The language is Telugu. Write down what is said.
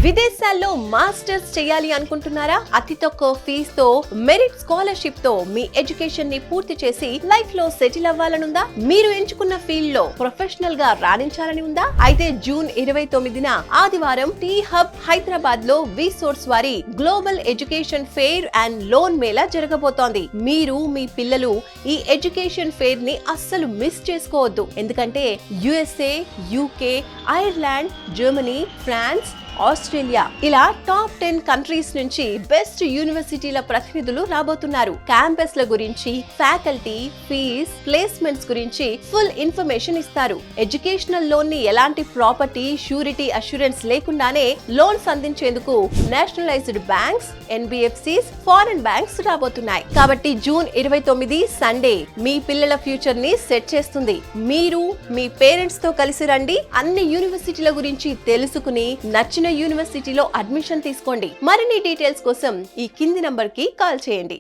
విదేశాల్లో మాస్టర్స్ చేయాలి అనుకుంటున్నారా? అతి తక్కువ ఫీజుతో మెరిట్ స్కాలర్షిప్ తో మీ ఎడ్యుకేషన్ ని పూర్తి చేసి లైఫ్ లో సెటిల్ అవ్వాలనుందా? మీరు ఎంచుకున్న ఫీల్డ్ లో ప్రొఫెషనల్ గా రాణించాలని ఉందా? అయితే జూన్ 29న ఆదివారం టీ హబ్ హైదరాబాద్ లో విసోర్స్ వారి global education fair and loan Mela జరగబోతోంది. మీరు మీ పిల్లలు ఈ ఎడ్యుకేషన్ ఫెయిర్ ని అస్సలు మిస్ చేసుకోవద్దు. ఎందుకంటే USA, UK, Ireland, Germany, France, Australia ఇలా టాప్ 10 కంట్రీస్ నుంచి బెస్ట్ యూనివర్సిటీల ప్రతినిధులు రాబోతున్నారు. క్యాంపస్ల గురించి, ఫ్యాకల్టీ, ఫీజ్, ప్లేస్మెంట్స్ గురించి ఫుల్ ఇన్ఫర్మేషన్ ఇస్తారు. ఎడ్యుకేషనల్ లోన్ ని ఎలాంటి ప్రాపర్టీ, షూరిటీ అష్యూరెన్స్ లేకుండానే లోన్స్ అందించేందుకు nationalised banks, NBFCs, foreign banks రాబోతున్నాయి. కాబట్టి జూన్ 29 సండే మీ పిల్లల ఫ్యూచర్ ని సెట్ చేస్తుంది. మీరు మీ పేరెంట్స్ తో కలిసి రండి. అన్ని యూనివర్సిటీల గురించి తెలుసుకుని నచ్చిన యూనివర్సిటీలో అడ్మిషన్ తీసుకోండి. మరిన్ని డీటెయిల్స్ కోసం ఈ కింది నంబర్ కి కాల్ చేయండి.